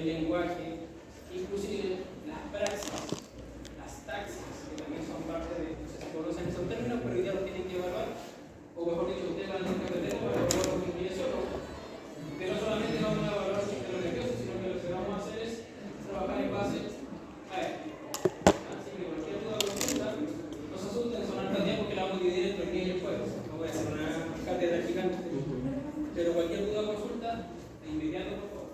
el lenguaje, inclusive las praxis, las taxis, que también son parte de, no sé si conocen esos términos, pero hoy día los tienen que evaluar, o mejor dicho, ustedes van a tener que aprender para evaluar los kinesiólogos, que no solamente vamos a evaluar el sistema nervioso, sino que lo que vamos a hacer es trabajar en base a esto. Así que cualquier duda o consulta, no se asusten, son altas días porque la vamos a dividir entre el día y el jueves. No voy a hacer una cátedra gigante, pero cualquier duda o consulta, de inmediato, por favor.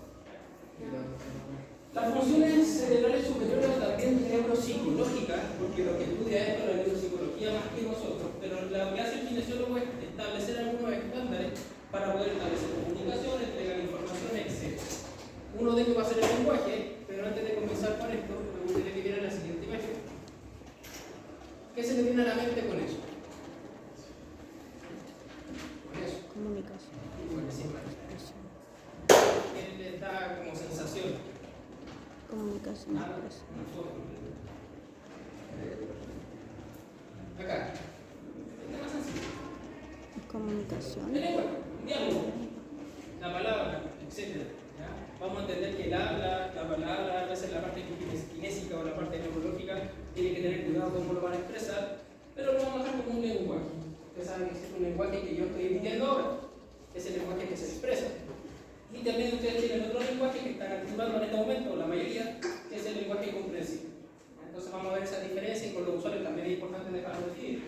Las funciones cerebrales superiores también neuropsicológicas, porque lo que estudia esto es la neuropsicología más que nosotros, pero lo que hace el kinesiólogo es establecer algunos estándares para poder establecer comunicación, entregar información, etc. Uno de ellos va a ser el lenguaje, pero antes de comenzar con esto, me gustaría que vieran la siguiente imagen. ¿Qué se le viene a la mente con eso? Con eso. Comunicación. Con esa imagen. ¿Qué le da como sensación? Comunicación. Nada, una foto. Acá. ¿Qué más sencillo? Comunicación. El lenguaje, diálogo, la palabra, etc. Vamos a entender que el habla, la palabra, a veces la parte kinésica o la parte neurológica, tiene que tener cuidado cómo lo van a expresar, pero lo vamos a dejar como un lenguaje. Ustedes saben que es un lenguaje que yo estoy emitiendo ahora, es el lenguaje que se expresa. Y también ustedes tienen otro lenguaje que están activando en este momento, la mayoría, que es el lenguaje comprensivo. Entonces vamos a ver esa diferencia y con los usuarios también es importante dejarlo definir.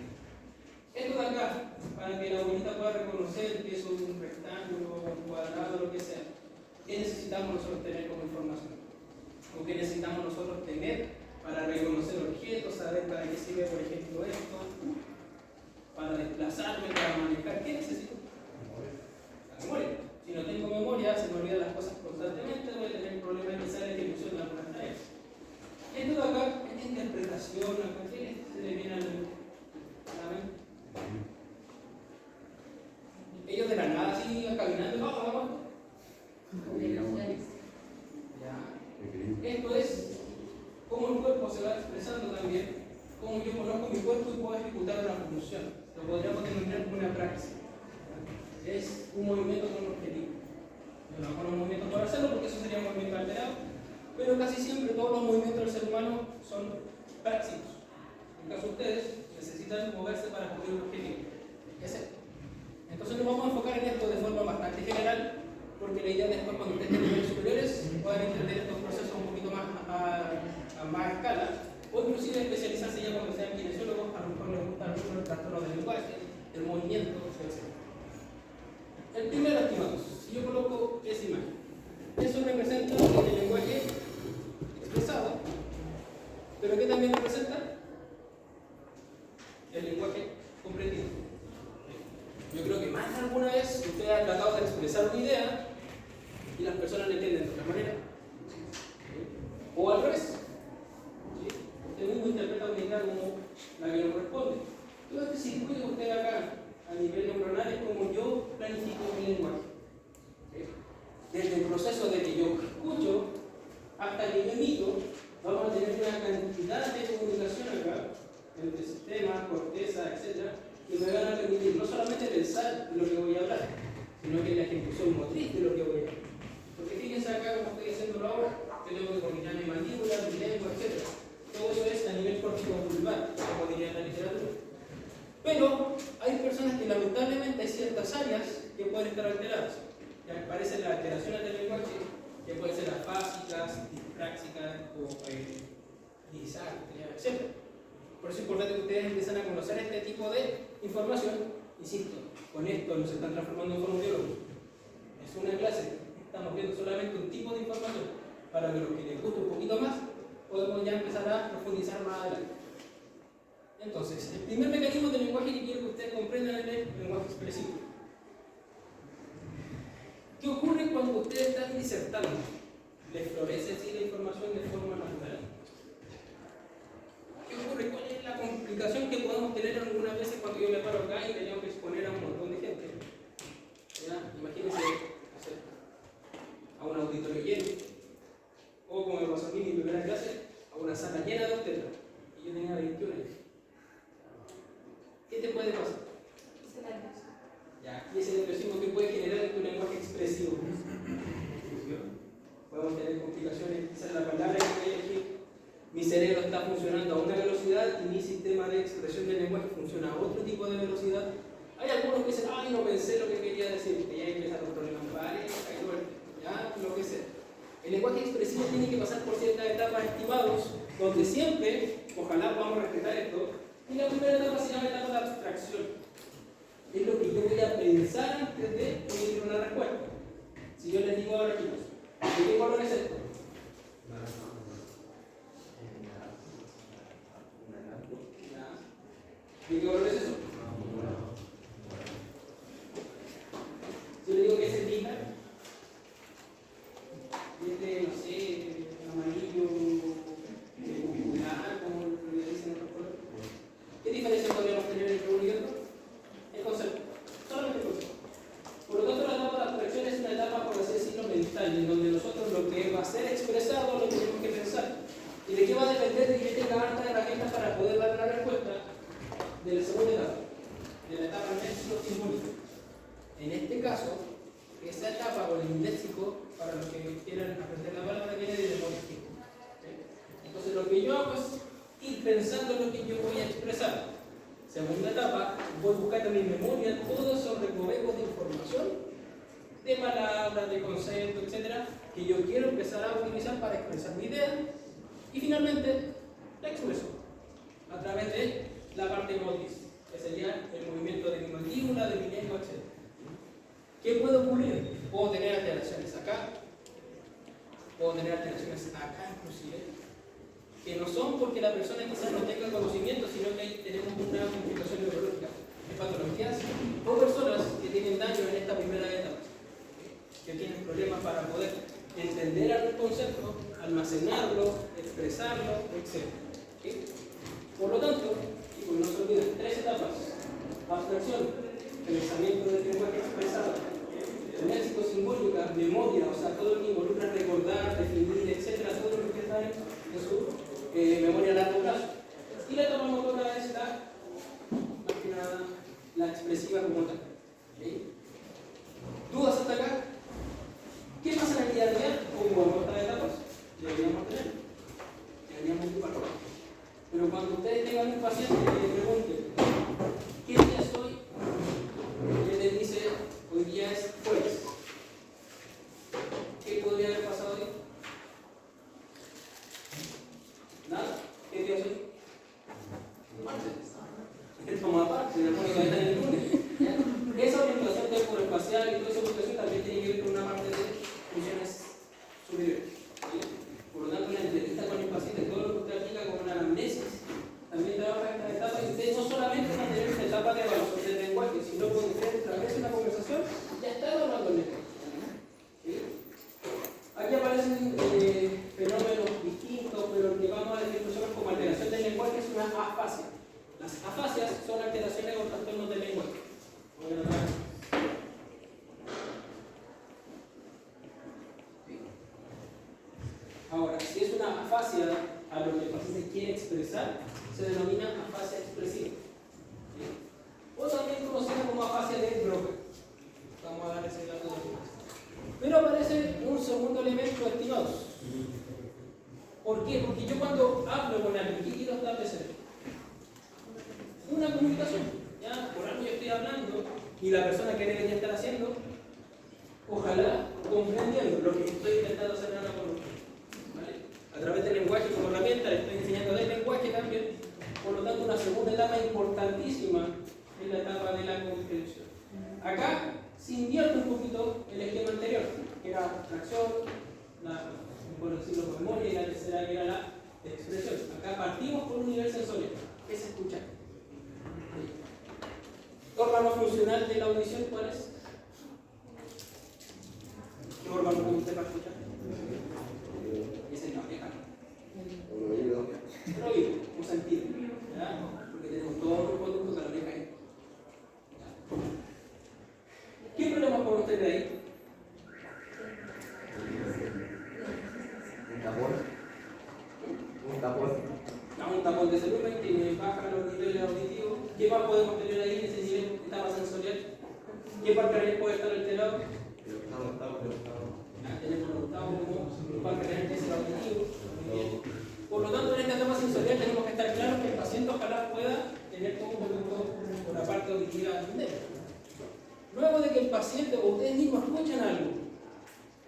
Esto de acá, para que la abuelita pueda reconocer que es un rectángulo, un cuadrado, lo que sea. ¿Qué necesitamos nosotros tener como información? ¿O qué necesitamos nosotros tener para reconocer objetos, saber para qué sirve, por ejemplo, esto? Para desplazarme, para manejar. ¿Qué necesito? La memoria. Si no tengo memoria, se me olvidan las cosas constantemente, voy a tener problemas quizás de ejecución de algunas tareas. Esto de acá, esta interpretación, ¿qué se le viene a la mente? Ellos de la nada así caminando, vamos. Esto es cómo el cuerpo se va expresando también, cómo yo conozco mi cuerpo y puedo ejecutar una función. Lo podríamos denominar como una praxis. Es un movimiento con un objetivo. Yo no hago un movimiento por hacerlo porque eso sería un movimiento alterado, pero casi siempre todos los movimientos del ser humano son prácticos. En caso de ustedes, necesitan moverse para cumplir un objetivo. ¿Qué es esto? Entonces nos vamos a enfocar en esto de forma bastante general, porque la idea es después cuando ustedes estén en niveles superiores puedan entender estos procesos un poquito más a más escala, o inclusive especializarse ya cuando sean kinesiólogos, a lo mejor les gusta mucho el trastorno del lenguaje, del movimiento, etc. El primero, estimados, si yo coloco esa imagen, eso representa el lenguaje expresado, pero ¿qué también representa? El lenguaje comprendido. Yo creo que más de alguna vez usted ha tratado de expresar una idea y las personas la entienden de otra manera. O al revés. Usted mismo interpreta una idea como la que no corresponde. Todo este circuito usted acá, a nivel neuronal, es como yo planifico mi lenguaje. Desde el proceso de que yo escucho hasta que yo emito, vamos a tener una cantidad de comunicación acá, entre sistemas, corteza, etc., que me van a permitir no solamente pensar de lo que voy a hablar, sino que la ejecución motriz de lo que voy a hablar. Porque fíjense acá, como estoy haciéndolo ahora, que tengo que coordinar mi mandíbula, mi lengua, etc. Todo eso es a nivel cortico-vulvar, como diría en la literatura. Pero hay personas que lamentablemente hay ciertas áreas que pueden estar alteradas. Ya aparecen las alteraciones del lenguaje, que pueden ser afásicas, dispraxicas o disártricas, etc. Por eso es importante que ustedes empiecen a conocer este tipo de información. Insisto, con esto no se están transformando en fonoaudiólogos. Es una clase, estamos viendo solamente un tipo de información para que los que les guste un poquito más podemos ya empezar a profundizar más adelante. Entonces, el primer mecanismo del lenguaje que quiero que ustedes comprendan es el lenguaje expresivo. ¿Qué ocurre cuando ustedes están disertando? ¿Les florece así la información de forma natural? ¿Qué ocurre? ¿Cuál es la complicación que podemos tener algunas veces cuando yo me paro acá y tengo que exponer a un montón de gente? ¿Ya? Imagínense, no sé, a un auditorio lleno, o como me pasó a mí en mi primera clase, a una sala llena de obstetras, y yo tenía 21 años. ¿Qué te puede pasar? Ya, y ese nerviosismo que puede generar en tu lenguaje expresivo. Podemos tener complicaciones Mi cerebro está funcionando a una velocidad y mi sistema de expresión del lenguaje funciona a otro tipo de velocidad. Hay algunos que dicen, ay, no pensé lo que quería decir, y ahí empiezan los problemas varios, ya, lo que sea. El lenguaje expresivo tiene que pasar por ciertas etapas estimados, donde siempre, ojalá podamos respetar esto, y la primera etapa se llama etapa de abstracción. Es lo que yo voy a pensar antes de emitir una respuesta. Si yo les digo ahora, chicos, ¿de qué color es esto? ¿De qué color es eso? Yo le digo que es el lila, y este, no sé, amarillo, muscular, como le dicen otros colores. ¿Qué diferencia podríamos tener entre uno y otro? El concepto, solamente el concepto. Por lo tanto, la etapa de abstracción es una etapa, por así decirlo, mental, en donde nosotros lo que va a ser expresado lo tenemos que pensar. ¿Y de qué va a depender de que yo tenga hartas herramientas para poder dar una respuesta? De la segunda etapa, de la etapa léxico-simbólica. En este caso, esa etapa o el léxico, para los que quieran aprender la palabra, viene de memoria. Entonces, lo que yo hago es ir pensando en lo que yo voy a expresar. Segunda etapa, voy buscando en mi memoria todos esos recovecos de información, de palabras, de conceptos, etcétera, que yo quiero empezar a utilizar para expresar mi idea. Y finalmente, la expreso a través de la parte motriz, que sería el movimiento de mi mandíbula, de mi lengua, etc. ¿Qué puede ocurrir? Puedo tener alteraciones acá, puedo tener alteraciones acá inclusive, que no son porque la persona quizás no tenga conocimiento, sino que ahí tenemos una complicación neurológica, de patologías, o personas que tienen daño en esta primera etapa, que tienen problemas para poder entender algún concepto, almacenarlo, expresarlo, etc. ¿Sí? Por lo tanto, pues no se olviden, tres etapas: abstracción, pensamiento del lenguaje expresado, léxico simbólica, memoria, o sea, todo lo que involucra recordar, definir, etcétera, todo lo que está en su memoria a largo plazo. Y la etapa motora es más que nada, la expresiva como tal. ¿Sí? ¿Dudas hasta acá? ¿Qué pasa en el día a día con estas etapas? Deberíamos tener, deberíamos ocuparlo. Pero cuando ustedes tengan un paciente que le pregunte, ¿qué día es hoy? Y él les dice, hoy día es jueves. ¿Qué podría haber pasado hoy? Nada. ¿Qué día es hoy? Martes. Toma parte, se le pone cabeza en el lunes. ¿Ya? Esa orientación temporal-espacial y toda esa orientación también tiene que ver con una parte de funciones superiores. ¿Sí? Por lo tanto, la entrevista con el paciente, todo lo que usted aplica con una anamnesis, también trabaja en esta etapa, y ustedes no solamente van a tener esta etapa de evaluación del lenguaje, sino que ustedes a través de una conversación ya están evaluando el lenguaje. ¿Sí? Aquí aparecen fenómenos distintos, pero lo que vamos a decir nosotros como alteración del lenguaje es una afasia. Las afasias son alteraciones o trastornos del lenguaje. Ahora, si es una afasia a lo que el paciente quiere expresar, se denomina afasia expresiva. ¿Sí? O también conocida como afasia de Broca. Vamos a dar ese dato después. Pero aparece un segundo elemento, estimados. ¿Por qué? Porque yo cuando hablo con alguien, ¿qué quiero establecer? Una comunicación. ¿Ya? Por algo yo estoy hablando y la persona que debería estar haciendo, ojalá comprendiendo lo que estoy intentando hacer ahora con usted. ¿Vale? A través del lenguaje como herramienta, le estoy enseñando del lenguaje también. Por lo tanto, una segunda etapa importantísima es la etapa de la comprensión. Acá se invierte un poquito el esquema anterior, que era abstracción, por decirlo con memoria, y la tercera que era la expresión. Acá partimos por un nivel sensorial, que es escuchar. ¿Órgano funcional de la audición cuál es? ¿Qué órgano usa usted para escuchar? Ese no, déjalo. El oído, un sentido. ¿Ya? Porque tenemos todos los conductos de la oreja ahí. ¿Qué problemas podemos tener ahí? Un tapón de celular que baja los niveles auditivos. ¿Qué más podemos tener ahí en ese nivel de etapa sensorial? ¿Qué parte puede estar alterado? Tenemos el octavo como parte que es el auditivo. Por lo tanto, en esta sensorial tenemos que estar claros que el paciente ojalá pueda tener todo un poquito por la parte auditiva entender. Luego de que el paciente o ustedes mismos escuchan algo,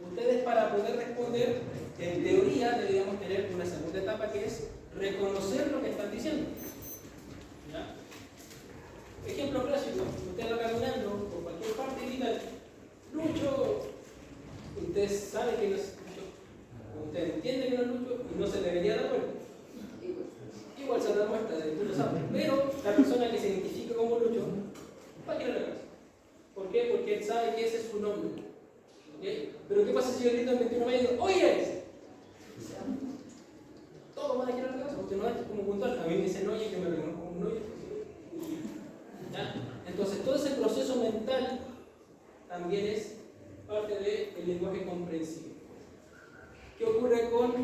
ustedes para poder responder, en teoría deberíamos tener una segunda etapa que es reconocer lo que están diciendo. ¿Ya? Ejemplo clásico, usted va caminando por cualquier parte y diga, Lucho, usted sabe que no es Lucho, usted entiende que no es Lucho y no se debería dar cuenta. Igual se da cuenta de que lo sabe, pero la persona que se identifica como Lucho va a querer la casa. ¿Por qué? Porque él sabe que ese es su nombre. ¿Okay? Pero ¿qué pasa si yo grito en 21 meses y digo, ¡oye! Todos van a querer la casa, porque no es como puntual. A mí me dicen oye que me reconozco como un oye. ¿Ya? Entonces todo ese proceso mental también es parte del lenguaje comprensivo. ¿Qué ocurre con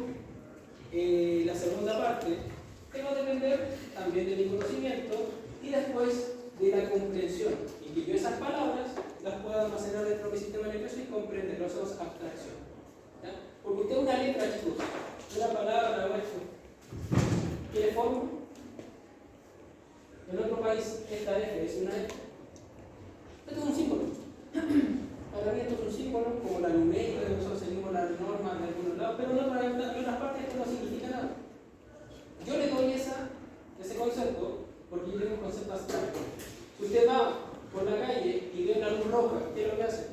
la segunda parte? Que va a depender también de mi conocimiento y después de la comprensión. Y que yo esas palabras las pueda almacenar dentro de mi sistema nervioso y comprender, eso es abstracción. ¿Ya? Porque usted una letra, chicos, una palabra o esto, ¿tiene forma? En otro país esta F es una F. Esto es un símbolo. Para mí esto es un símbolo, como la numérica, que nosotros seguimos las normas de algunos lados, pero en otras partes esto no significa nada. Yo le doy ese concepto porque yo tengo un concepto abstracto. Si usted va por la calle y ve una luz roja, ¿qué es lo que hace?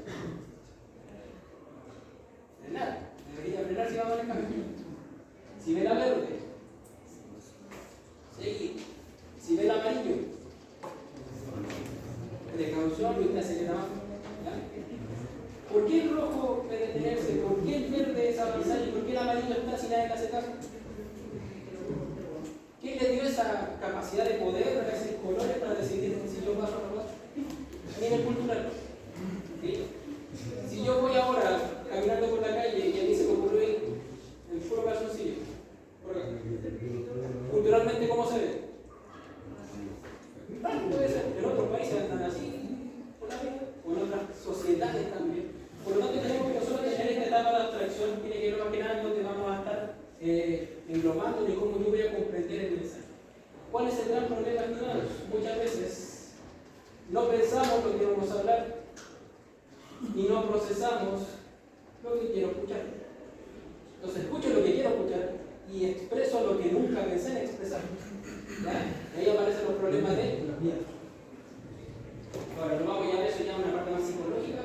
Frenar. Debería frenar si va manejando. Si ve la verde, seguir. Si ve el amarillo, precaución y usted acelera más. ¿Ya? ¿Por qué el rojo es detenerse? ¿Por qué el verde es avanzar? ¿Y por qué el amarillo está si nadie le hace caso? ¿Quién le dio esa capacidad de poder de hacer colores para decidir si yo paso o no paso? A nivel cultural. ¿Sí? Si yo voy ahora caminando por la calle y a mí se me ocurrió ir en puro calzoncillo, culturalmente, ¿cómo se ve? Puede ser, en otros países andan así, por la vida, o en otras sociedades también. Por lo tanto, tenemos que nosotros tener esta etapa de abstracción, que tiene que ver más que nada donde vamos a estar englobando de cómo yo voy a comprender el mensaje. ¿Cuál es el gran problema, estimados? Muchas veces no pensamos lo que vamos a hablar y no procesamos lo que quiero escuchar. Entonces escucho lo que quiero escuchar y expreso lo que nunca pensé en expresar. ¿Ya? Ahí aparecen los problemas de la vida. Ahora, no vamos a ver eso ya una parte más psicológica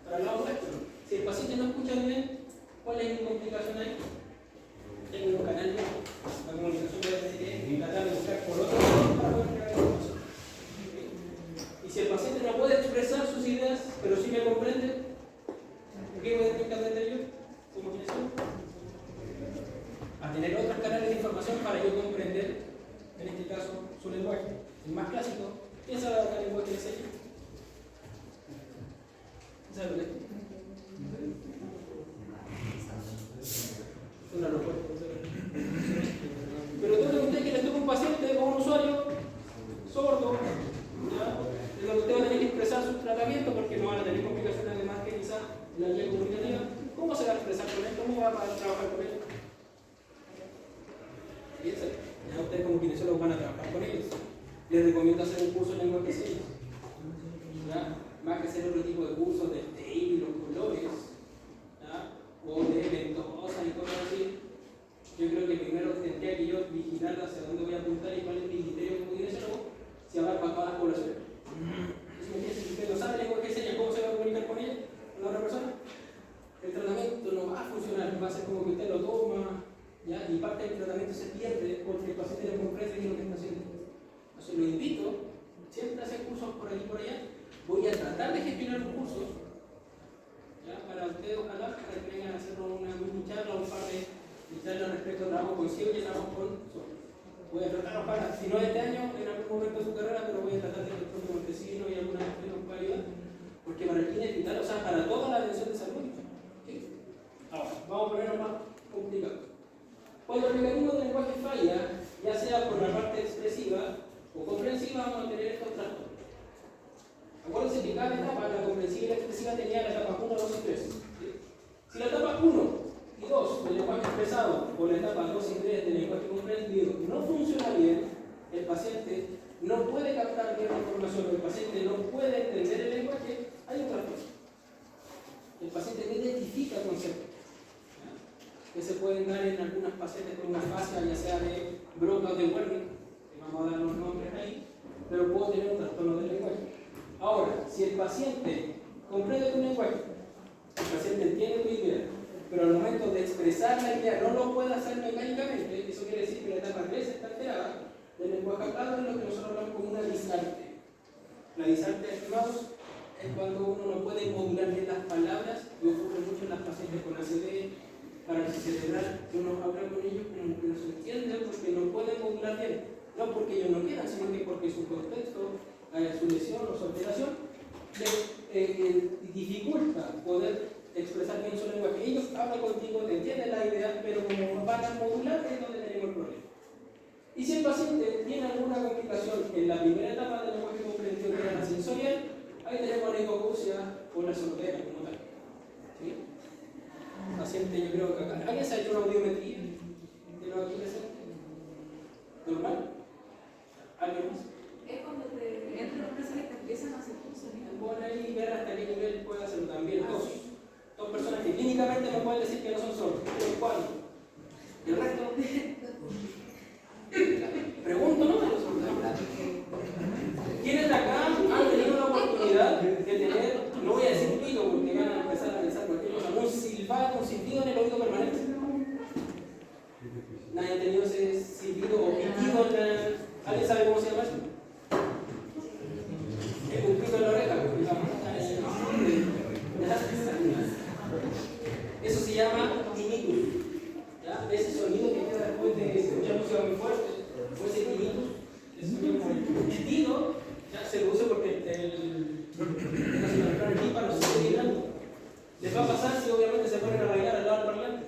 para el lado nuestro. Si el paciente no escucha bien, ¿cuál es mi complicación ahí? Tengo un canal nuevo. La comunicación debe tener que tratar de buscar por otro lado para poder crear información. Y si el paciente no puede expresar sus ideas, pero sí me comprende, ¿qué voy a tener que aprender yo? ¿Cómo tienes tú? A tener otros canales de información para yo comprender, en este caso, su lenguaje. El más clásico, ¿quién sabe el lenguaje de señas? ¿Sabe lo que es? Una locura. Pero todo lo que usted quiere toca un paciente o un usuario sordo, ¿ya? En donde usted va a tener que expresar su tratamiento porque no van a tener complicaciones además que quizás en la guía comunicativa. ¿Cómo se va a expresar con él? ¿Cómo va a trabajar con él? Piensen, ya ustedes como kinesiólogos van a trabajar con ellos. Les recomiendo hacer un curso de lenguaje de señas. Más que hacer otro tipo de cursos de tape y los colores, ¿ya? O de ventosas y cosas así. Yo creo que primero tendría que yo vigilar hacia dónde voy a apuntar y cuál es mi criterio como kinesiólogo si abarca a todas las poblaciones. Si usted no sabe lenguaje de señas, ¿cómo se va a comunicar con ella? ¿Con la otra persona? El tratamiento no va a funcionar, va a ser como que usted lo toma, ¿ya? Y parte del tratamiento se pierde porque el paciente no comprende qué es lo que está haciendo. Entonces lo invito, siempre a hacer cursos por aquí y por allá. Voy a tratar de gestionar un curso, ¿ya? Para ustedes, ojalá, para que vengan a hacer una charla o un par de charlas respecto al trabajo con ciego y el trabajo con sordo. Voy a tratar, ojalá, si no este año, en algún momento de su carrera, pero voy a tratar de que el próximo Montesino y alguna vez nos pueda ayudar, porque para el fin es vital, o sea, para toda la atención de salud. ¿Sí? Ahora, vamos a ponerlo más complicado. Cuando el mecanismo del lenguaje falla, ya sea por la parte expresiva o comprensiva, vamos a tener estos trastornos. Acuérdense que cada etapa, la comprensiva y la expresiva, tenía la etapa 1, 2 y 3. ¿Sí? Si la etapa 1 y 2 del lenguaje expresado o la etapa 2 y 3 del lenguaje comprendido el paciente no puede captar bien la información, el paciente no puede entender el lenguaje, hay un trastorno. El paciente no identifica conceptos, que se pueden dar en algunas pacientes con una fascia, ya sea de Broca o de Wernicke, que vamos a dar los nombres ahí, pero puedo tener un trastorno del lenguaje. Ahora, si el paciente comprende tu lenguaje, el paciente entiende tu idea, pero al momento de expresar la idea no lo puede hacer mecánicamente, eso quiere decir que la etapa 3 está alterada, el lenguaje hablado es lo que nosotros hablamos como una disarte. La disarte, estimados, es cuando uno no puede modular bien las palabras, y ocurre mucho en las pacientes con ACD, parálisis cerebral, uno habla con ellos como que no se entienden porque no pueden modular bien, no porque ellos no quieran, sino que porque su contexto, su lesión o su alteración dificulta poder expresar bien su lenguaje. Ellos hablan contigo, te entienden la idea, pero como van a modular es donde tenemos el problema. Y si el paciente tiene alguna complicación en la primera etapa del lenguaje comprendido, que era la sensorial, ahí tenemos la hipoacusia o la sordera como tal. ¿Sí? Paciente, yo creo que acá. ¿Alguien se ha hecho una audiometría de lo aquí presente? ¿Normal? ¿Alguien más? Es cuando te entran los personas que empiezan a hacer un sonido. Bueno, ahí ver hasta qué nivel puede hacerlo también. Dos personas que clínicamente no pueden decir que no son sordos. ¿Cuándo? ¿El resto? Pregunto, ¿no? ¿Quiénes de acá han tenido la oportunidad de tener, no voy a decir pito porque van a empezar a pensar cualquier cosa, un silbato, un silbido en el oído permanente? ¿Nadie ha tenido ese silbido o pitido en la... ¿Alguien sabe cómo se llama eso? Un pito en la oreja. Eso se llama tinnitus. ¿Ya? Ese sonido que queda después de escuchar música muy fuerte, o ese tinnitus, el pitido, ya se lo usa porque el tímpano se sigue vibrando. Les va a pasar si obviamente se ponen a bailar al lado del parlante.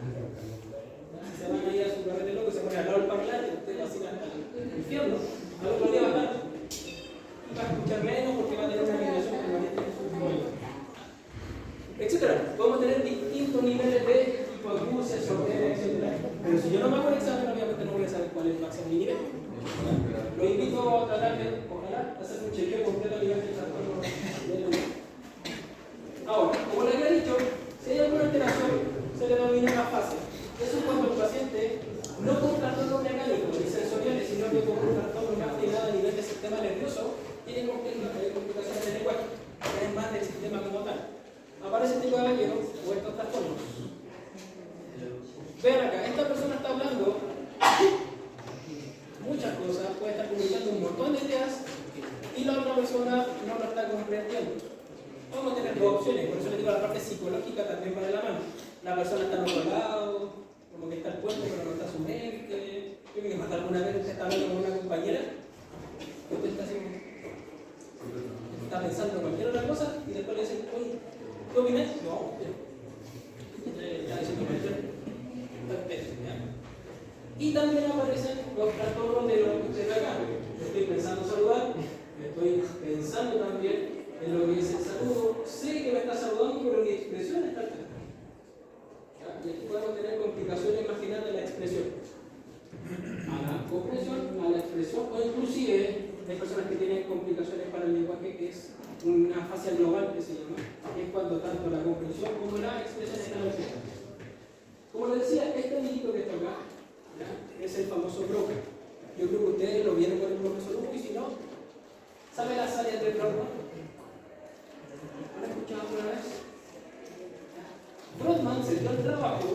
Si se van a ir a su carrete loco y se ponen al lado del parlante, usted va a ir al infierno. Al otro día va a estar. Va a escuchar menos porque va a tener una vibración permanente en su oído, etcétera. Podemos tener distintos niveles de hipoacusia, sordera, etcétera. Pero si yo no me hago el examen, obviamente no voy a saber cuál va a ser mi nivel. Lo invito a tratar de, ojalá, hacer un chequeo completo a nivel del trastorno del oído. Ahora, como les había dicho, si hay alguna alteración, se le denomina una fase. Eso es cuando el paciente no con un trastorno mecánico ni sensoriales, sino que con un trastorno más que nada a nivel del sistema nervioso, tiene complicaciones del lenguaje, que es más del sistema como tal. Aparece este caballero o estos trastornos. Vean acá, esta persona está hablando muchas cosas, puede estar comunicando un montón de ideas y la otra persona no lo está comprendiendo. Vamos a tener dos opciones, por eso les digo la parte psicológica también para la mano. La persona está en otro lado, como que está el cuerpo pero no está su mente. Yo creo que más alguna vez usted está hablando con una compañera y usted está pensando en cualquier otra cosa y después le dicen, oye, ¿qué opinas? No, ya eso no me y también aparecen los trastornos de lo que usted ve acá. Estoy pensando en saludar, estoy pensando también en lo que es el saludo, sé que me está saludando, pero mi expresión está alterada. Y aquí podemos tener complicaciones más finales de la expresión. A la comprensión, a la expresión, o inclusive hay personas que tienen complicaciones para el lenguaje, que es una fascia global que se llama, que es cuando tanto la comprensión como la expresión están alteradas. Como les decía, este niñito que está acá, ¿ya? Es el famoso Broca. Yo creo que ustedes lo vieron con el profesor Hugo, y si no, ¿sabe las áreas del Broca? ¿Lo han escuchado alguna vez? Brodmann se dio el trabajo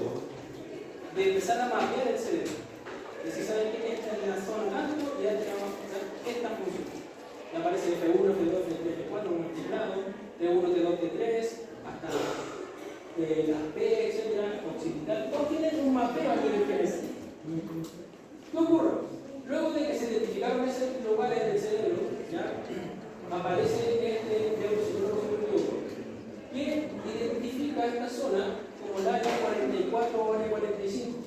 de empezar a mapear el cerebro. Y si saben que esta es la zona tanto, ya tenemos esta función. Y aparece F1, F2, F3, F4, multiplicado, T1, T2, T3, hasta las P, etc., occipital. Todos tienen un mapeo a nivel general. ¿Qué ocurre? Luego de que se identificaron esos lugares del cerebro, ¿ya? Aparece este neuropsicólogo que identifica esta zona como el área 44 o área 45.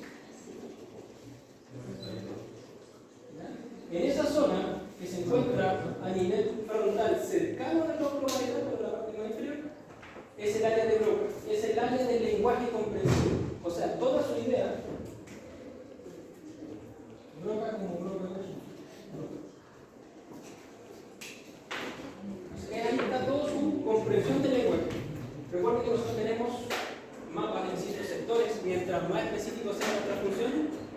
En esa zona, que se encuentra a nivel frontal cercano al lóbulo parietal, por la parte más inferior, es el área de Broca, es el área del lenguaje comprensivo. O sea, toda su idea, Broca como Broca, mientras más específico sea nuestra función,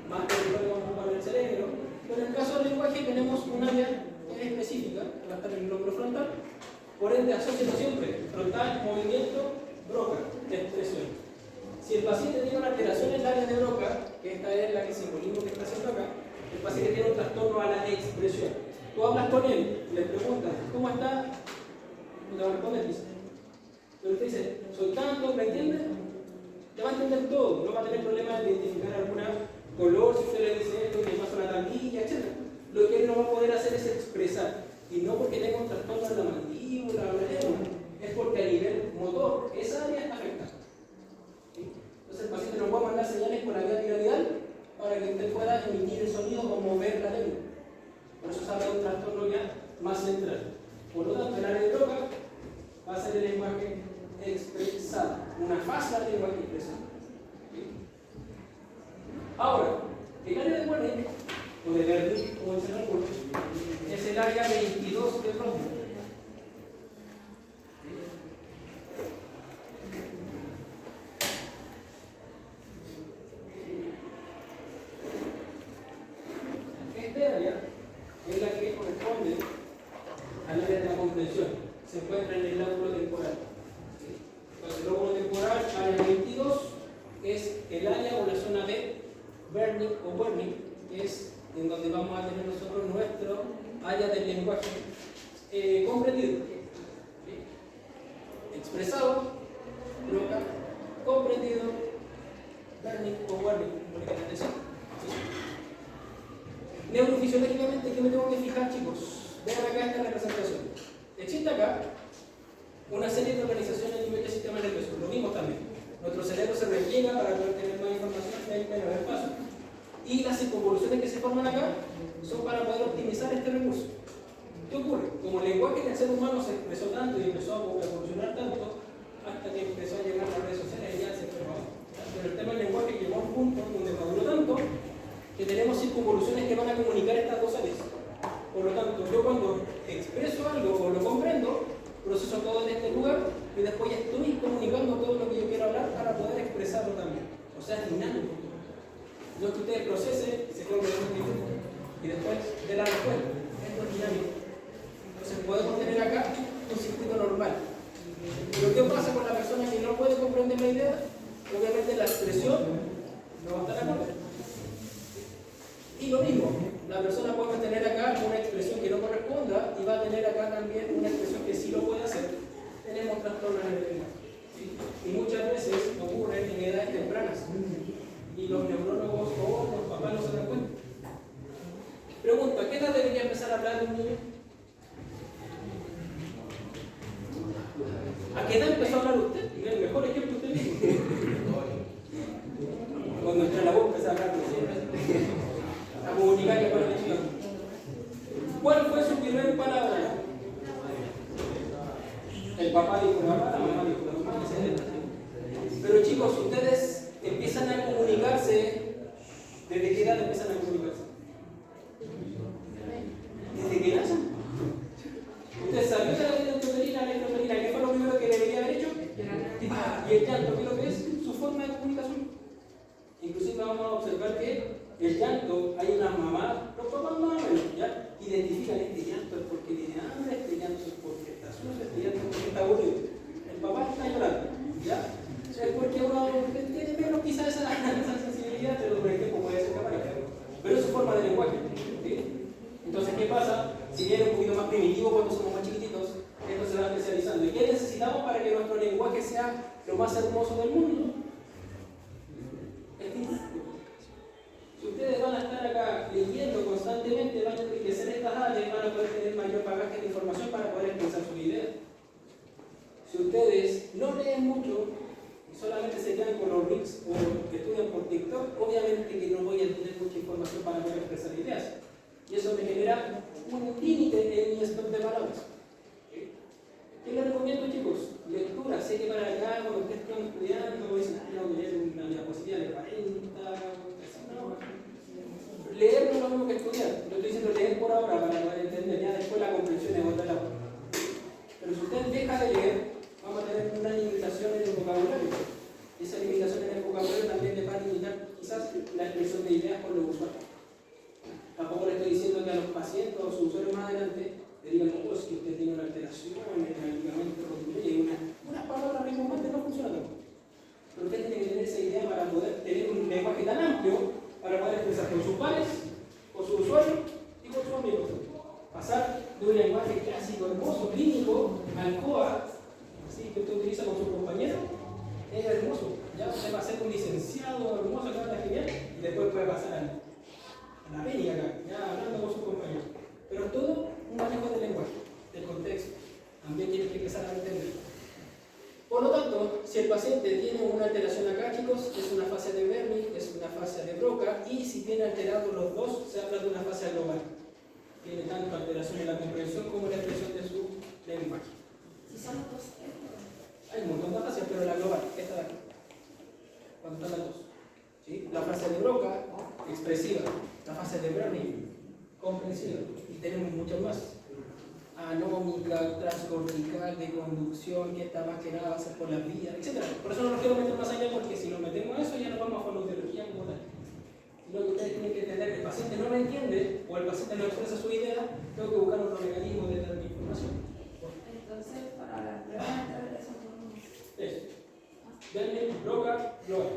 más territorio vamos a ocupar en el cerebro. Pero en el caso del lenguaje tenemos un área específica, que va a estar en el lóbulo frontal. Por ende, asocia siempre frontal, movimiento, Broca, expresión. Si el paciente tiene una alteración en el área de Broca, que esta es la que simbolismo que está haciendo acá, el paciente tiene un trastorno a la expresión. Tú hablas con él, le preguntas, ¿cómo está? No te va a responder, dice. Pero usted dice, soy tanto, ¿me entiende? Te va a entender todo, no va a tener problema de identificar alguna color, si usted le dice esto, que pasa una tablilla, etc. Lo que él no va a poder hacer es expresar. Y no porque tenga un trastorno en la mandíbula o la lengua, es porque a nivel motor esa área está afectada. ¿Sí? Entonces el paciente nos puede mandar señales por la vía piramidal para que usted pueda emitir el sonido o mover la lengua. Por eso se habla de un trastorno ya más central. Por lo tanto, el área de Broca va a ser el lenguaje expresado, una fase del lenguaje expresado. ¿Sí? Ahora, el área de Wernicke, o de Wernicke, como dicen algunos, es el área 22 del rómulo. Este área es la que corresponde al área de la comprensión. Se encuentra en el lóbulo temporal. Entonces, el lóbulo temporal, área 22, es el área o la zona de Wernicke o Wernicke, que es en donde vamos a tener nosotros nuestro área del lenguaje comprendido. ¿Sí? Expresado, Broca, comprendido, Wernicke o Wernicke. ¿Sí? Neurofisiológicamente, ¿qué me tengo que fijar, chicos? Vean acá esta representación. Existe acá una serie de organizaciones a nivel del sistema nervioso. Lo mismo también. Nuestro cerebro se repliega para poder tener más información en menos espacio. Y las circunvoluciones que se forman acá son para poder optimizar este recurso. ¿Qué ocurre? Como el lenguaje en el ser humano se expresó tanto y empezó a evolucionar tanto, hasta que empezó a llegar a las redes sociales y ya se fue abajo. Pero el tema del lenguaje llegó a un punto donde maduró tanto que tenemos circunvoluciones que van a comunicar estas dos áreas. Por lo tanto, yo cuando expreso algo o lo comprendo, proceso todo en este lugar y después ya estoy comunicando todo lo que yo quiero hablar para poder expresarlo también. O sea, es dinámico. No es que ustedes procesen, se compren y después de la respuesta. Esto es dinámico. Entonces podemos tener acá un circuito normal. Pero ¿qué pasa con la persona que no puede comprender la idea? Obviamente la expresión no va a estar acorde. Y lo mismo, la persona puede tener acá una expresión que no corresponda y va a tener acá también una expresión que sí lo puede hacer. Tenemos trastornos en el lenguaje. ¿Sí? Y muchas veces ocurren en edades tempranas. Y los neurólogos o los papás no se dan cuenta. Pregunta, ¿a qué edad debería empezar a hablar un niño? ¿A qué edad empezó a hablar usted? El mejor ejemplo usted mismo. Cuando entra a la boca se habla a comunicar que para el chico. ¿Cuál fue su primer palabra? El papá dijo la mamá, la mamá dijo la mamá, etc. Pero chicos, ustedes empiezan a comunicarse. ¿Desde qué edad empiezan a comunicarse? ¿Desde que nacen? ¿Usted sabió de la lectoferina? ¿Qué fue lo primero que debería haber hecho? Y el llanto, ¿qué es lo que es? Su forma de comunicación. Inclusive vamos a observar que el llanto, hay una mamá, los papás más o menos, ¿ya? Identifican este llanto es porque tiene hambre, este llanto es porque está sucio, este llanto es porque está aburrido. El papá está llorando, ¿ya? Es porque uno tiene menos quizás esa sensibilidad, pero con el tiempo puede ser capaz. Pero es su forma de lenguaje, ¿sí? Entonces, ¿qué pasa? Si viene un poquito más primitivo cuando somos más chiquititos, esto se va especializando. ¿Y qué necesitamos para que nuestro lenguaje sea lo más hermoso del mundo? Si ustedes van a estar acá leyendo constantemente, van a enriquecer estas áreas, van a poder tener mayor bagaje de información para poder expresar sus ideas. Si ustedes no leen mucho y solamente se quedan con los links o que estudian por TikTok, obviamente que no voy a tener mucha información para poder expresar ideas. Y eso me genera un límite en mi stock de palabras. ¿Qué les recomiendo, chicos? Lectura. Sé que para acá, cuando ustedes están estudiando, dicen, no, leer una diapositiva de 40, no. Leer no es lo mismo que estudiar. Yo estoy diciendo leer por ahora para poder entender. Ya después la comprensión es otra lado. Pero si usted deja de leer, vamos a tener una limitación en el vocabulario. Y esa limitación en el vocabulario también ideas con los usuarios. Tampoco le estoy diciendo que a los pacientes o sus usuarios más adelante le digan, oh, es que usted tiene una alteración en el ligamento rotuliano y unas palabras ritmomantes no funcionan. Pero usted tiene que tener esa idea para poder tener un lenguaje tan amplio para poder expresar con sus pares, con sus usuarios y con sus amigos. Pasar de un lenguaje clásico, hermoso, clínico, al COA, así que usted utiliza con sus compañeros, es hermoso. Ya usted va a ser un licenciado hermoso, que está genial, y después puede pasar a la pénica acá, ya hablando con sus compañeros. Pero todo un manejo del lenguaje, del contexto. También tiene que empezar a entender. Por lo tanto, si el paciente tiene una alteración acá, chicos, es una fascia de Berni, es una fascia de Broca, y si tiene alterados los dos, se habla de una fascia global. Tiene tanto alteración en la comprensión como en la expresión de su lenguaje. Si son los dos, Hay un montón de fascias, pero la global, esta de aquí. Cuando están las dos. ¿Sí? La fascia de Broca, expresiva. La fascia de Berni, comprensiva. Y tenemos muchas más. Anómica, transcortical, de conducción, que esta más que nada va a ser por las vías, etc. Por eso no nos quiero meter más allá, porque si nos metemos a eso ya nos vamos a fonoaudiología como tal. Lo que ustedes tienen que entender, el paciente no lo entiende o el paciente no expresa su idea, tengo que buscar otro mecanismo de dar información. entonces para la prueba de esos dos. Eso. Denle, Broca, global.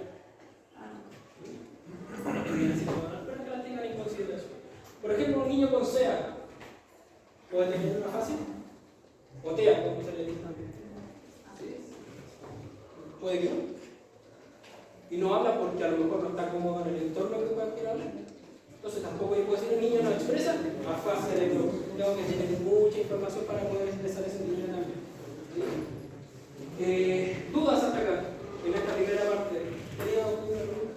Pero que la tengan en consideración. Por ejemplo, un niño con SEA puede tener una fase o TEA, como se le dice también. ¿Sí? Puede que no. Y no habla porque a lo mejor no está cómodo en el entorno que pueda querer hablar. Entonces tampoco yo puedo decir un niño no expresa a fase de globo. Tengo que tener mucha información para poder expresar ese niño también. ¿Sí? ¿Dudas hasta acá? En esta primera parte. ¿Tenía alguna pregunta?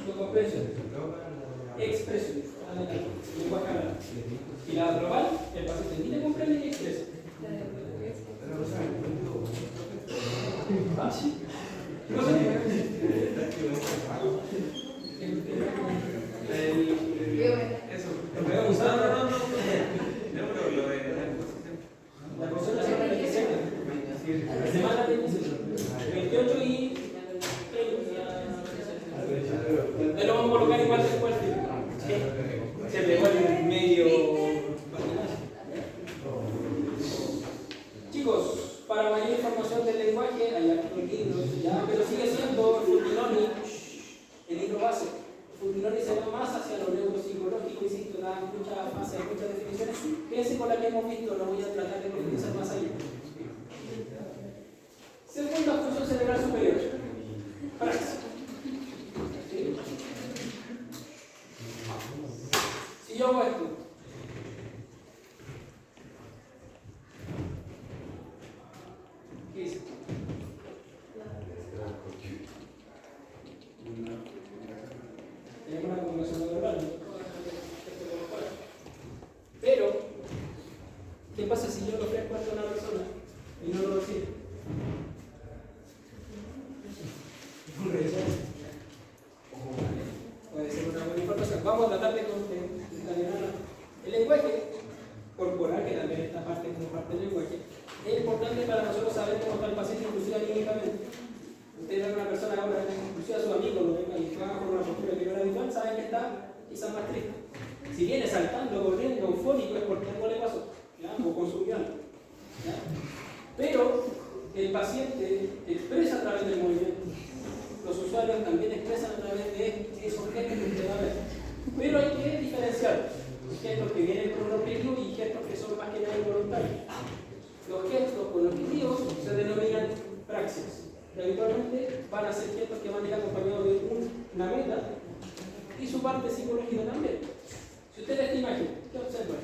Su comprensión. Expresión. Lenguaje hablado. Y la global, el paciente ni le comprende ni expresa. ¿Ah, sí? No sé. Eso. ¿Lo podemos usar? No. La cosa es la 27. La semana 28 y 30. Ahí lo vamos a colocar igual después. Se pegó en medio. Chicos, para mayor información del lenguaje hay algunos libros, ¿ya? Pero sigue siendo Fulminoni el libro base. Fulminoni se va más hacia lo neuropsicológico, insisto, da muchas fases, muchas definiciones. Fíjense con la que hemos visto, no voy a tratar de profundizar más allá. Segunda función cerebral superior. Praxis. ¿Sí? Si yo hago esto, ¿qué dice? Tenemos una comunicación no verbal, ¿no? Pero, ¿qué pasa si yo lo ofrezco a una persona y no lo recibe? Puede ser una buena información. Vamos a tratar de encadenarla. El lenguaje corporal, que también esta parte como parte del lenguaje, es importante para nosotros saber cómo está el paciente, inclusive anímicamente. Ustedes ven a una persona ahora, inclusive a su amigo, lo venga y va con una postura que no era habitual, saben que está quizás más triste. Si viene saltando, corriendo, eufórico, es porque algo le pasó, ¿ya? O consumió algo. ¿Ya? Pero el paciente expresa a través del movimiento. Los usuarios también expresan a través de esos gestos que usted va a ver. Pero hay que diferenciar gestos que vienen con un objetivo y gestos que son más que nada involuntarios. Los gestos con objetivos se denominan praxis. Que habitualmente van a ser gestos que van a ir acompañados de una meta y su parte psicológica también. Si usted ve esta imagen, ¿qué observa?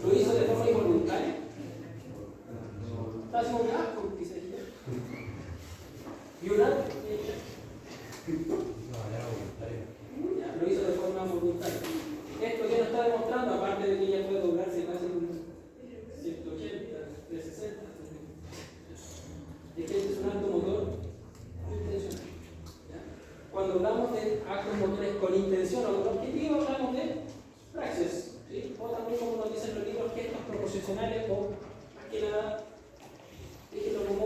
¿Lo hizo de forma involuntaria? ¿Está haciendo un asco? Quizás. ¿Y un asco? Lo hizo de forma voluntaria. Esto ya nos está demostrando, aparte de que ella puede doblarse casi un 180, 360, es que este es un acto motor intencional. ¿Ya? Cuando hablamos de actos motores con intención o con objetivo, hablamos de praxis, ¿sí? O también, como nos dicen los libros, gestos proposicionales o, más que nada, como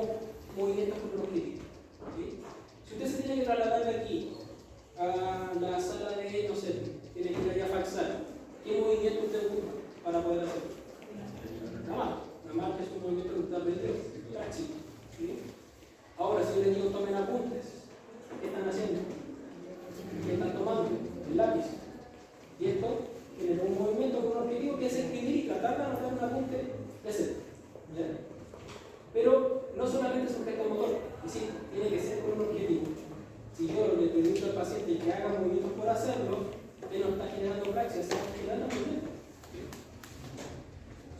movimiento usted ocupa para poder hacerlo? Nada más que es un movimiento que usted aprendió, práctico. ¿Sí? Ahora, si yo les digo tomen apuntes, ¿qué están haciendo? ¿Qué están tomando? El lápiz. Y esto genera un movimiento con un objetivo que es escribir y tratar de anotar un apunte de ese. Pero no solamente es un gesto motor, es decir, tiene que ser con un objetivo. Si yo le permito al paciente que haga movimientos por hacerlo, él no está generando praxis, está generando movimiento.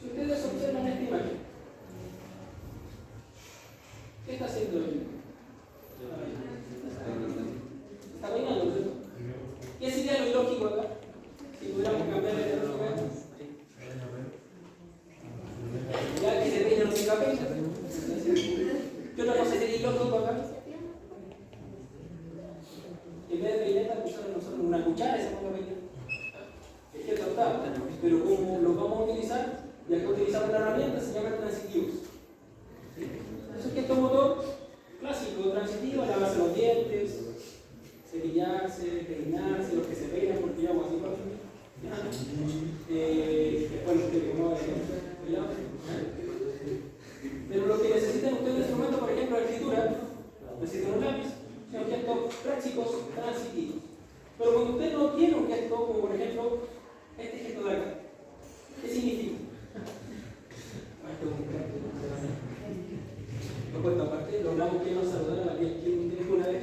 Si ustedes observan esta imagen, ¿qué está haciendo él? Está bailando, ¿cierto? ¿Qué sería lo ilógico acá? Si pudiéramos cambiarle de lógica. Ya que se peina no se cabeza. ¿Qué otra cosa sería ilógico acá? En vez de peineta, pusieron nosotros una cuchara y se ponga a peinar. Es que está, pero como lo vamos a utilizar, ya que utilizamos una herramienta, se llaman transitivos. ¿Sí? Eso es gesto motor clásico, transitivo, lavarse los dientes, cepillarse, peinarse, los que se peinan porque ya así para después los que no pero lo que necesitan ustedes en este momento, por ejemplo, la escritura, necesitan un lápiz, son gestos prácticos transitivos. Pero cuando usted no tiene un gesto, como por ejemplo este gesto de acá, ¿qué significa? No cuesta aparte, lo hablamos que nos saludaron a quien dijo una vez,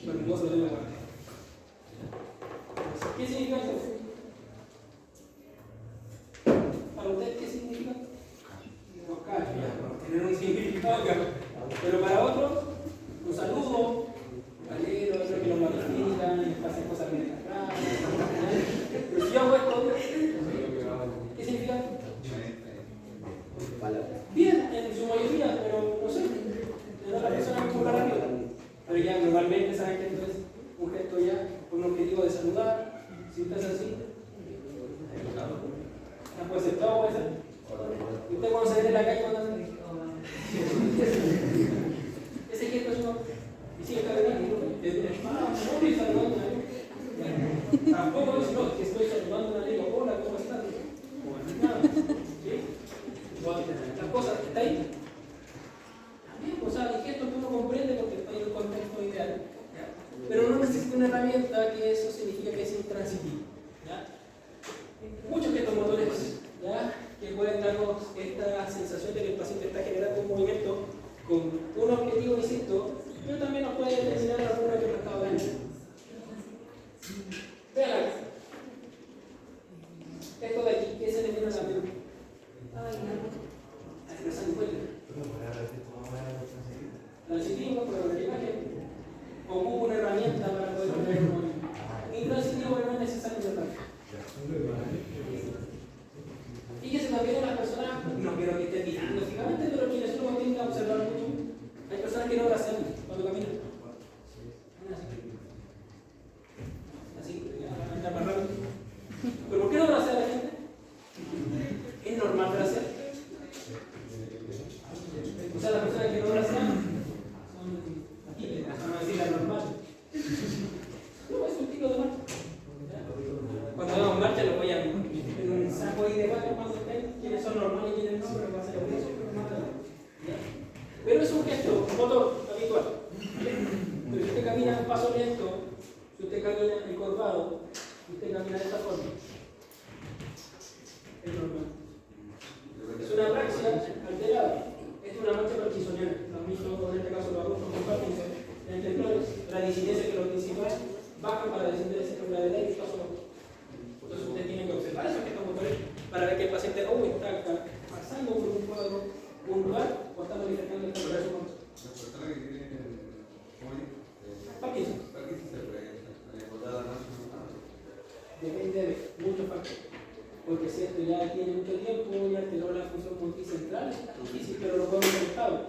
pero no se lo tengo aparte. ¿Qué significa esto? ¿Para usted qué significa? Tener un significado acá. Pero para otros, un saludo, galero, otro que lo magnifican, y pasan cosas bien raras. Pero si yo hago esto, ¿qué significa? Bien, en su mayoría, pero no sé. En otras personas es muy rápido. Pero ya normalmente saben que esto es un gesto ya con un objetivo de saludar. Si usted es así, no puede ser todo, puede ser. ¿Y usted cuando se ve en la calle cuando hace? Ese gesto es uno. Y sigue caminando. No estoy saludando a nadie. Tampoco es no, que estoy saludando a una lengua. Hola, ¿cómo estás? Nada. ¿Sí? Las cosas, ¿está ahí? También, o sea, hay gestos que uno comprende porque está en un contexto ideal. Pero no necesita una herramienta que eso significa que es intransitivo. Muchos gestos motores, ¿ya? Que pueden darnos esta sensación de que el paciente está generando un movimiento con un objetivo distinto, pero también nos puede determinar alguna que no está hablando. Vean acá. Esto de aquí, ¿qué se le viene a la mente? La sanguínea. Transitivo, pero la imagen ocupa una herramienta para poder crear un movimiento. Intransitivo no es necesario tratar. Fíjese también en las personas, no quiero que estén mirando fijamente, pero quienes uno tiene que observar mucho. Hay personas que no lo hacen cuando caminan. Así, ya más rápido. ¿Pero por qué no lo hace la gente? Es normal lo hacer. O sea, las personas que no lo hacen son aquí, vamos a decir la normal. No, es un tipo de marcha. Cuando hagamos marcha lo voy a en un saco ahí de baño cuando estén, quiénes son normales y quiénes no, pero va a ser lo mismo. Pero es un gesto motor habitual. Pero si usted camina un paso lento, si usted camina encorvado, si usted camina de esta forma, es normal. Es una praxia alterada. Es una marcha parkinsoniana. Los mismos, en este caso, los adultos con Parkinson, en el temblor, la disidencia que los principales bajan para descender esa gravedad y el paso bajo. Entonces usted tiene que observar esos gestos motores para ver que el paciente está pasando por un cuadro puntual o está manifestando el temblor de su control. La persona que tiene Parkinson. se puede recordar la noche. Depende de muchos factores. Porque si esto ya tiene mucho tiempo, ya alteró la función multicentral, es difícil, pero lo podemos mantener estable.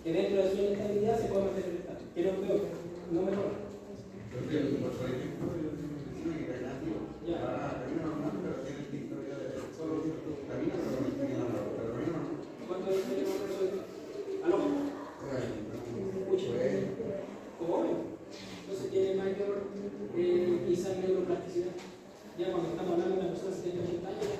Que dentro de su inestabilidad se puede mantener estable. Que no peor, no mejor. Porque, por ejemplo, yo tengo una persona que camina antiguo. Camina normal, pero tiene el historia de solo camina, pero no camina normal. Pero camina normal. ¿Cuánto es el tiempo de eso? ¿Aló? Mucho. Como obvio. Entonces tiene mayor quizás neuroplasticidad. Ya cuando estamos hablando de una persona de 70 80 años,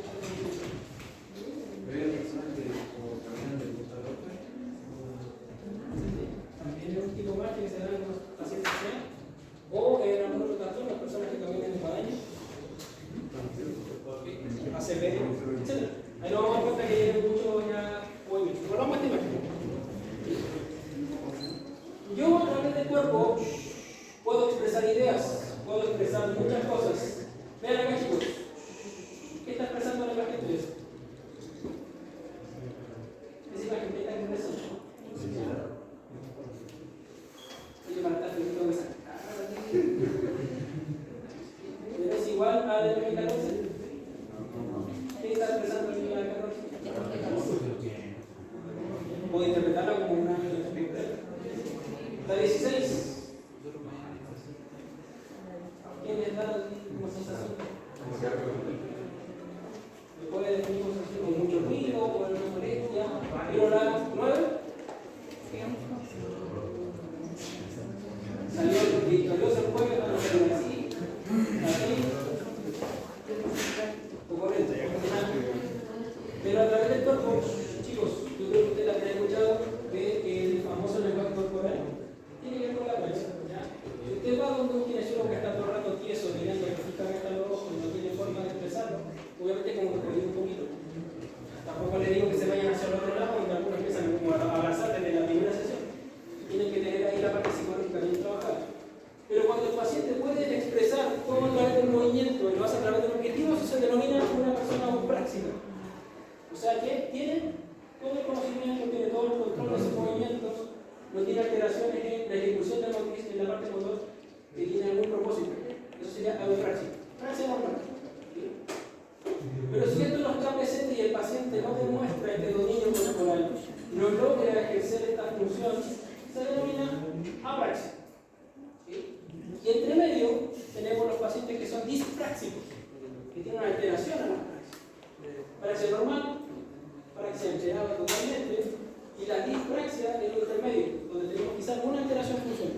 trabajo, chicos, yo creo que ustedes la han escuchado, de el famoso lenguaje corporal, tiene que ver con la praxis. Si usted va donde un kinesiólogo que está todo el rato tieso, mirando fijamente a los ojos y no tiene forma de expresarlo, obviamente como que perdió un poquito. Tampoco le digo que se vayan hacia el otro lado, donde algunos empiezan como a abrazar desde la primera sesión. Tienen que tener ahí la parte psicológica bien trabajada. Pero cuando el paciente puede expresar todo a través del movimiento y lo hace a través del objetivo, eso se denomina una persona eupráxica. O sea que tiene todo el conocimiento, tiene todo el control de sus movimientos, no tiene alteraciones en la ejecución de la parte motor, que tiene algún propósito. Eso sería eupráxico. Praxia normal. Pero si esto no está presente y el paciente no demuestra este dominio corporal, no logra ejercer esta función, se denomina apraxia. ¿Sí? Y entre medio tenemos los pacientes que son dispráxicos, que tienen una alteración en la praxia. Praxia normal, praxia alterada totalmente, y la dispraxia es lo intermedio, donde tenemos quizás una alteración funcional.